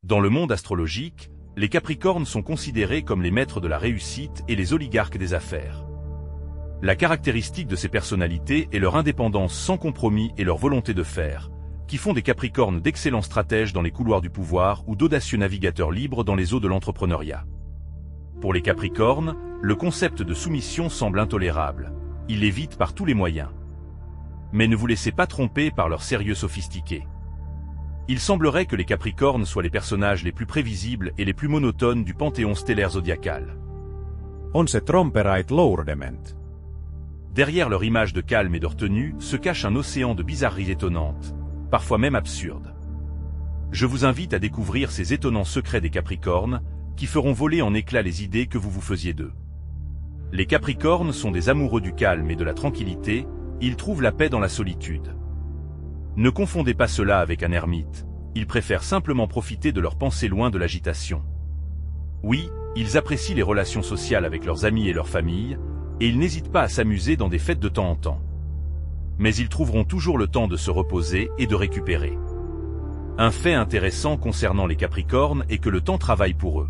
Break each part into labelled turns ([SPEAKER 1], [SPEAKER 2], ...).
[SPEAKER 1] Dans le monde astrologique, les Capricornes sont considérés comme les maîtres de la réussite et les oligarques des affaires. La caractéristique de ces personnalités est leur indépendance sans compromis et leur volonté de faire, qui font des Capricornes d'excellents stratèges dans les couloirs du pouvoir ou d'audacieux navigateurs libres dans les eaux de l'entrepreneuriat. Pour les Capricornes, le concept de soumission semble intolérable. Ils l'évitent par tous les moyens. Mais ne vous laissez pas tromper par leur sérieux sophistiqué. Il semblerait que les Capricornes soient les personnages les plus prévisibles et les plus monotones du panthéon stellaire zodiacal.
[SPEAKER 2] On se tromperait lourdement.
[SPEAKER 1] Derrière leur image de calme et de retenue se cache un océan de bizarreries étonnantes, parfois même absurdes. Je vous invite à découvrir ces étonnants secrets des Capricornes, qui feront voler en éclats les idées que vous vous faisiez d'eux. Les Capricornes sont des amoureux du calme et de la tranquillité, ils trouvent la paix dans la solitude. Ne confondez pas cela avec un ermite, ils préfèrent simplement profiter de leurs pensées loin de l'agitation. Oui, ils apprécient les relations sociales avec leurs amis et leur famille, et ils n'hésitent pas à s'amuser dans des fêtes de temps en temps. Mais ils trouveront toujours le temps de se reposer et de récupérer. Un fait intéressant concernant les Capricornes est que le temps travaille pour eux.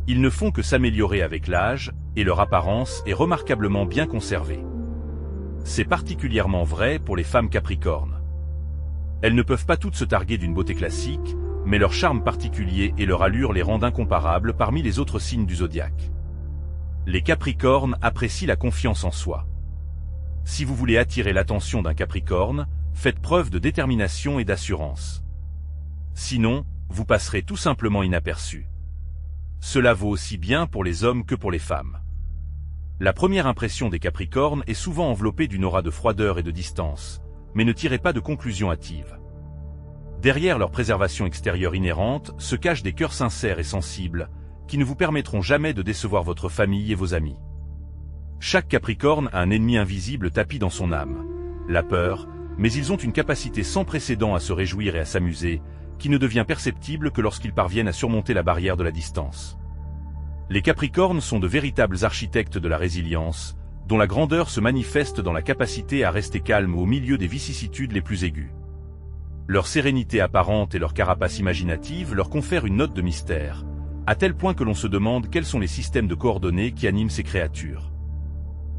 [SPEAKER 1] Ils ne font que s'améliorer avec l'âge, et leur apparence est remarquablement bien conservée. C'est particulièrement vrai pour les femmes Capricornes. Elles ne peuvent pas toutes se targuer d'une beauté classique, mais leur charme particulier et leur allure les rendent incomparables parmi les autres signes du zodiaque. Les Capricornes apprécient la confiance en soi. Si vous voulez attirer l'attention d'un Capricorne, faites preuve de détermination et d'assurance. Sinon, vous passerez tout simplement inaperçu. Cela vaut aussi bien pour les hommes que pour les femmes. La première impression des Capricornes est souvent enveloppée d'une aura de froideur et de distance, mais ne tirez pas de conclusions hâtives. Derrière leur préservation extérieure inhérente se cachent des cœurs sincères et sensibles, qui ne vous permettront jamais de décevoir votre famille et vos amis. Chaque Capricorne a un ennemi invisible tapi dans son âme, la peur, mais ils ont une capacité sans précédent à se réjouir et à s'amuser, qui ne devient perceptible que lorsqu'ils parviennent à surmonter la barrière de la distance. Les Capricornes sont de véritables architectes de la résilience, dont la grandeur se manifeste dans la capacité à rester calme au milieu des vicissitudes les plus aiguës. Leur sérénité apparente et leur carapace imaginative leur confèrent une note de mystère, à tel point que l'on se demande quels sont les systèmes de coordonnées qui animent ces créatures.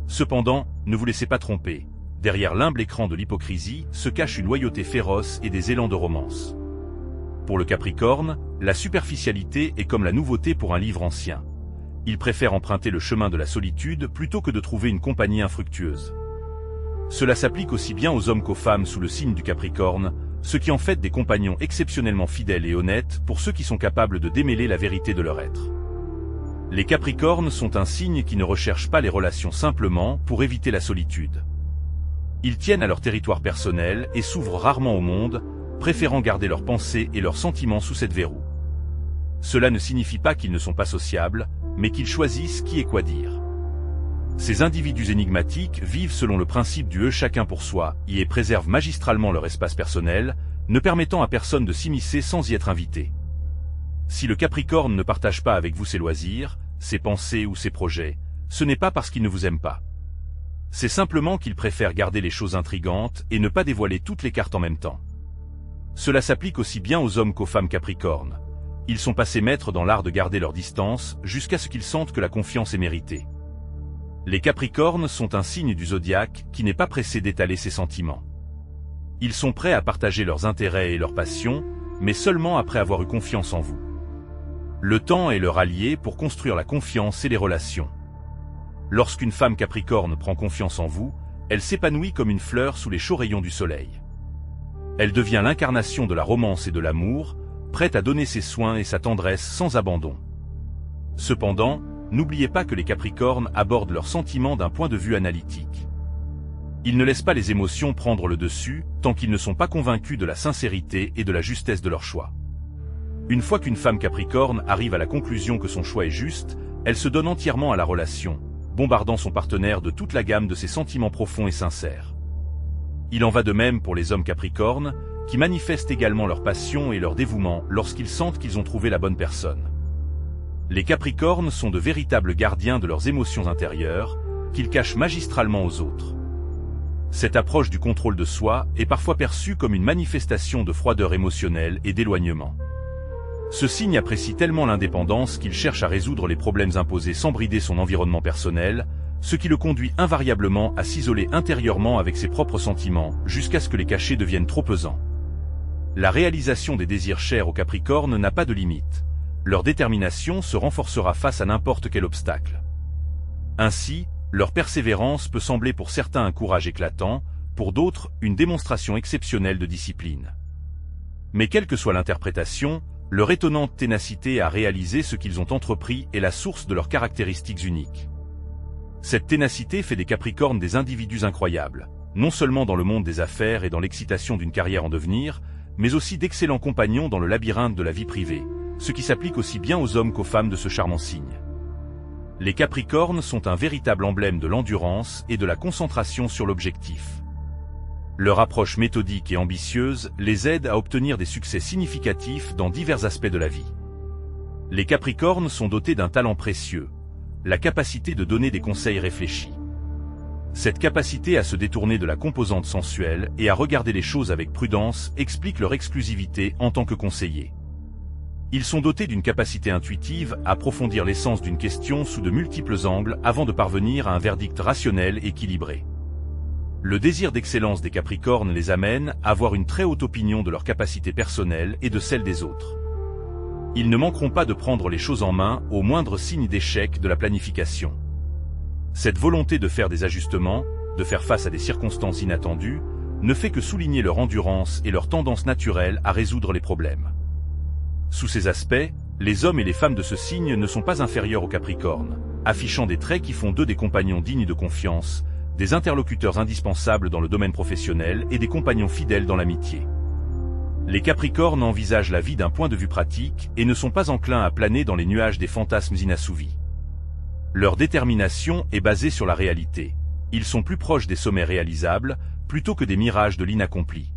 [SPEAKER 1] Cependant, ne vous laissez pas tromper, derrière l'humble écran de l'hypocrisie se cache une loyauté féroce et des élans de romance. Pour le Capricorne, la superficialité est comme la nouveauté pour un livre ancien. Il préfère emprunter le chemin de la solitude plutôt que de trouver une compagnie infructueuse. Cela s'applique aussi bien aux hommes qu'aux femmes sous le signe du Capricorne, ce qui en fait des compagnons exceptionnellement fidèles et honnêtes pour ceux qui sont capables de démêler la vérité de leur être. Les Capricornes sont un signe qui ne recherche pas les relations simplement pour éviter la solitude. Ils tiennent à leur territoire personnel et s'ouvrent rarement au monde, préférant garder leurs pensées et leurs sentiments sous cette verrou. Cela ne signifie pas qu'ils ne sont pas sociables, mais qu'ils choisissent qui et quoi dire. Ces individus énigmatiques vivent selon le principe du chacun pour soi et préservent magistralement leur espace personnel, ne permettant à personne de s'immiscer sans y être invité. Si le Capricorne ne partage pas avec vous ses loisirs, ses pensées ou ses projets, ce n'est pas parce qu'il ne vous aime pas. C'est simplement qu'il préfère garder les choses intrigantes et ne pas dévoiler toutes les cartes en même temps. Cela s'applique aussi bien aux hommes qu'aux femmes Capricornes. Ils sont passés maîtres dans l'art de garder leur distance jusqu'à ce qu'ils sentent que la confiance est méritée. Les Capricornes sont un signe du zodiaque qui n'est pas pressé d'étaler ses sentiments. Ils sont prêts à partager leurs intérêts et leurs passions, mais seulement après avoir eu confiance en vous. Le temps est leur allié pour construire la confiance et les relations. Lorsqu'une femme Capricorne prend confiance en vous, elle s'épanouit comme une fleur sous les chauds rayons du soleil. Elle devient l'incarnation de la romance et de l'amour, prête à donner ses soins et sa tendresse sans abandon. Cependant, n'oubliez pas que les Capricornes abordent leurs sentiments d'un point de vue analytique. Ils ne laissent pas les émotions prendre le dessus, tant qu'ils ne sont pas convaincus de la sincérité et de la justesse de leur choix. Une fois qu'une femme Capricorne arrive à la conclusion que son choix est juste, elle se donne entièrement à la relation, bombardant son partenaire de toute la gamme de ses sentiments profonds et sincères. Il en va de même pour les hommes Capricornes, qui manifestent également leur passion et leur dévouement lorsqu'ils sentent qu'ils ont trouvé la bonne personne. Les Capricornes sont de véritables gardiens de leurs émotions intérieures, qu'ils cachent magistralement aux autres. Cette approche du contrôle de soi est parfois perçue comme une manifestation de froideur émotionnelle et d'éloignement. Ce signe apprécie tellement l'indépendance qu'il cherche à résoudre les problèmes imposés sans brider son environnement personnel, ce qui le conduit invariablement à s'isoler intérieurement avec ses propres sentiments, jusqu'à ce que les cachets deviennent trop pesants. La réalisation des désirs chers aux Capricornes n'a pas de limite. Leur détermination se renforcera face à n'importe quel obstacle. Ainsi, leur persévérance peut sembler pour certains un courage éclatant, pour d'autres, une démonstration exceptionnelle de discipline. Mais quelle que soit l'interprétation, leur étonnante ténacité à réaliser ce qu'ils ont entrepris est la source de leurs caractéristiques uniques. Cette ténacité fait des Capricornes des individus incroyables, non seulement dans le monde des affaires et dans l'excitation d'une carrière en devenir, mais aussi d'excellents compagnons dans le labyrinthe de la vie privée, ce qui s'applique aussi bien aux hommes qu'aux femmes de ce charmant signe. Les Capricornes sont un véritable emblème de l'endurance et de la concentration sur l'objectif. Leur approche méthodique et ambitieuse les aide à obtenir des succès significatifs dans divers aspects de la vie. Les Capricornes sont dotés d'un talent précieux, la capacité de donner des conseils réfléchis. Cette capacité à se détourner de la composante sensuelle et à regarder les choses avec prudence explique leur exclusivité en tant que conseillers. Ils sont dotés d'une capacité intuitive à approfondir l'essence d'une question sous de multiples angles avant de parvenir à un verdict rationnel et équilibré. Le désir d'excellence des Capricornes les amène à avoir une très haute opinion de leurs capacités personnelles et de celles des autres. Ils ne manqueront pas de prendre les choses en main au moindre signe d'échec de la planification. Cette volonté de faire des ajustements, de faire face à des circonstances inattendues, ne fait que souligner leur endurance et leur tendance naturelle à résoudre les problèmes. Sous ces aspects, les hommes et les femmes de ce signe ne sont pas inférieurs aux Capricornes, affichant des traits qui font d'eux des compagnons dignes de confiance, des interlocuteurs indispensables dans le domaine professionnel et des compagnons fidèles dans l'amitié. Les Capricornes envisagent la vie d'un point de vue pratique et ne sont pas enclins à planer dans les nuages des fantasmes inassouvis. Leur détermination est basée sur la réalité. Ils sont plus proches des sommets réalisables, plutôt que des mirages de l'inaccompli.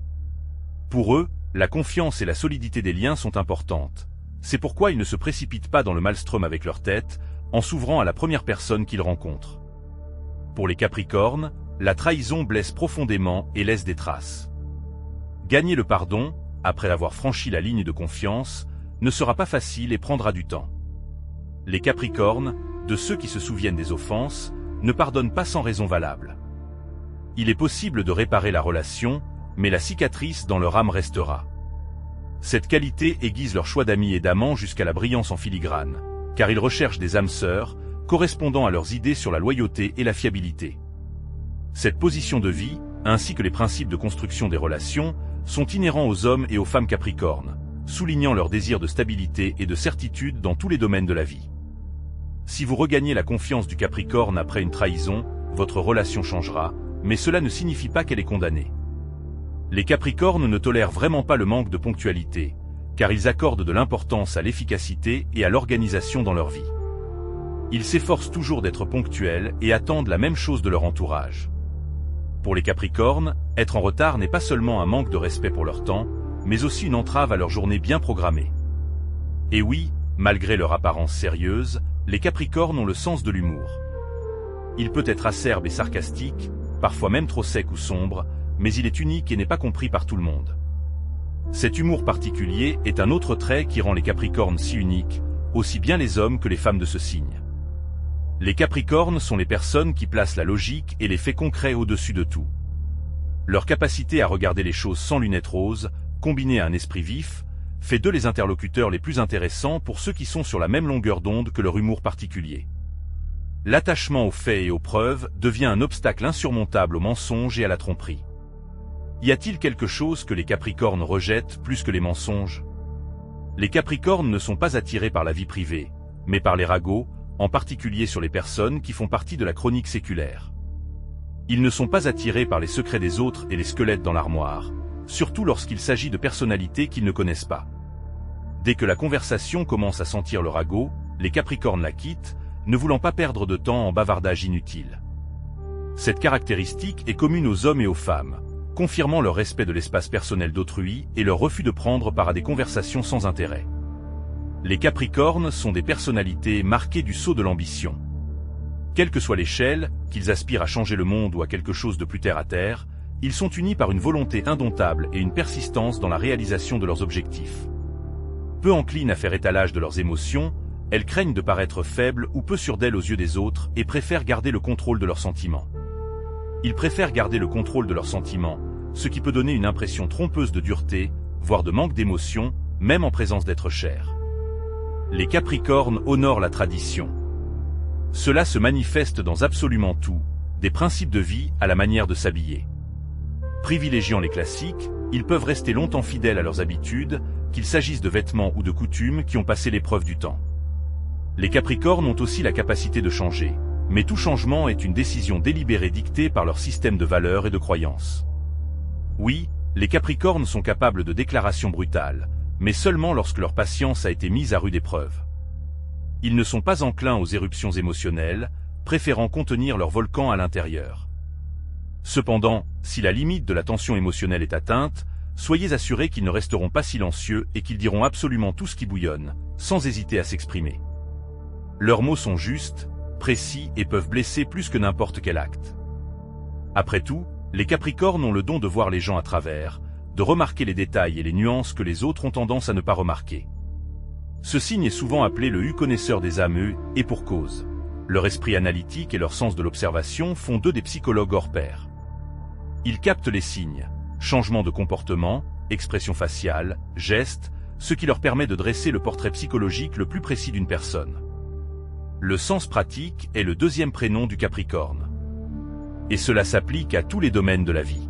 [SPEAKER 1] Pour eux, la confiance et la solidité des liens sont importantes. C'est pourquoi ils ne se précipitent pas dans le maelstrom avec leur tête, en s'ouvrant à la première personne qu'ils rencontrent. Pour les Capricornes, la trahison blesse profondément et laisse des traces. Gagner le pardon, après avoir franchi la ligne de confiance, ne sera pas facile et prendra du temps. Les Capricornes, de ceux qui se souviennent des offenses, ne pardonnent pas sans raison valable. Il est possible de réparer la relation, mais la cicatrice dans leur âme restera. Cette qualité aiguise leur choix d'amis et d'amants jusqu'à la brillance en filigrane, car ils recherchent des âmes sœurs, correspondant à leurs idées sur la loyauté et la fiabilité. Cette position de vie, ainsi que les principes de construction des relations, sont inhérents aux hommes et aux femmes Capricornes, soulignant leur désir de stabilité et de certitude dans tous les domaines de la vie. Si vous regagnez la confiance du Capricorne après une trahison, votre relation changera, mais cela ne signifie pas qu'elle est condamnée. Les Capricornes ne tolèrent vraiment pas le manque de ponctualité, car ils accordent de l'importance à l'efficacité et à l'organisation dans leur vie. Ils s'efforcent toujours d'être ponctuels et attendent la même chose de leur entourage. Pour les Capricornes, être en retard n'est pas seulement un manque de respect pour leur temps, mais aussi une entrave à leur journée bien programmée. Et oui, malgré leur apparence sérieuse, les Capricornes ont le sens de l'humour. Il peut être acerbe et sarcastique, parfois même trop sec ou sombre, mais il est unique et n'est pas compris par tout le monde. Cet humour particulier est un autre trait qui rend les Capricornes si uniques, aussi bien les hommes que les femmes de ce signe. Les Capricornes sont les personnes qui placent la logique et les faits concrets au-dessus de tout. Leur capacité à regarder les choses sans lunettes roses, combinée à un esprit vif, fait d'eux les interlocuteurs les plus intéressants pour ceux qui sont sur la même longueur d'onde que leur humour particulier. L'attachement aux faits et aux preuves devient un obstacle insurmontable au mensonge et à la tromperie. Y a-t-il quelque chose que les Capricornes rejettent plus que les mensonges? Les Capricornes ne sont pas attirés par la vie privée, mais par les ragots, en particulier sur les personnes qui font partie de la chronique séculaire. Ils ne sont pas attirés par les secrets des autres et les squelettes dans l'armoire, surtout lorsqu'il s'agit de personnalités qu'ils ne connaissent pas. Dès que la conversation commence à sentir le ragot, les Capricornes la quittent, ne voulant pas perdre de temps en bavardage inutile. Cette caractéristique est commune aux hommes et aux femmes, confirmant leur respect de l'espace personnel d'autrui et leur refus de prendre part à des conversations sans intérêt. Les Capricornes sont des personnalités marquées du sceau de l'ambition. Quelle que soit l'échelle, qu'ils aspirent à changer le monde ou à quelque chose de plus terre à terre, ils sont unis par une volonté indomptable et une persistance dans la réalisation de leurs objectifs. Peu enclines à faire étalage de leurs émotions, elles craignent de paraître faibles ou peu sûres d'elles aux yeux des autres et préfèrent garder le contrôle de leurs sentiments. Ils préfèrent garder le contrôle de leurs sentiments, ce qui peut donner une impression trompeuse de dureté, voire de manque d'émotion, même en présence d'êtres chers. Les Capricornes honorent la tradition. Cela se manifeste dans absolument tout, des principes de vie à la manière de s'habiller. Privilégiant les classiques, ils peuvent rester longtemps fidèles à leurs habitudes, qu'il s'agisse de vêtements ou de coutumes qui ont passé l'épreuve du temps. Les Capricornes ont aussi la capacité de changer, mais tout changement est une décision délibérée dictée par leur système de valeurs et de croyances. Oui, les Capricornes sont capables de déclarations brutales, mais seulement lorsque leur patience a été mise à rude épreuve. Ils ne sont pas enclins aux éruptions émotionnelles, préférant contenir leur volcan à l'intérieur. Cependant, si la limite de la tension émotionnelle est atteinte, soyez assurés qu'ils ne resteront pas silencieux et qu'ils diront absolument tout ce qui bouillonne, sans hésiter à s'exprimer. Leurs mots sont justes, précis et peuvent blesser plus que n'importe quel acte. Après tout, les Capricornes ont le don de voir les gens à travers, de remarquer les détails et les nuances que les autres ont tendance à ne pas remarquer. Ce signe est souvent appelé le connaisseur des âmes, et pour cause. Leur esprit analytique et leur sens de l'observation font d'eux des psychologues hors pair. Ils captent les signes, changements de comportement, expressions faciales, gestes, ce qui leur permet de dresser le portrait psychologique le plus précis d'une personne. Le sens pratique est le deuxième prénom du Capricorne. Et cela s'applique à tous les domaines de la vie.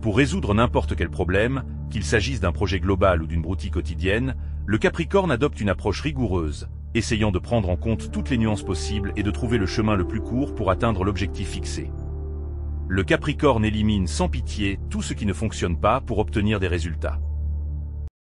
[SPEAKER 1] Pour résoudre n'importe quel problème, qu'il s'agisse d'un projet global ou d'une broutille quotidienne, le Capricorne adopte une approche rigoureuse, essayant de prendre en compte toutes les nuances possibles et de trouver le chemin le plus court pour atteindre l'objectif fixé. Le Capricorne élimine sans pitié tout ce qui ne fonctionne pas pour obtenir des résultats.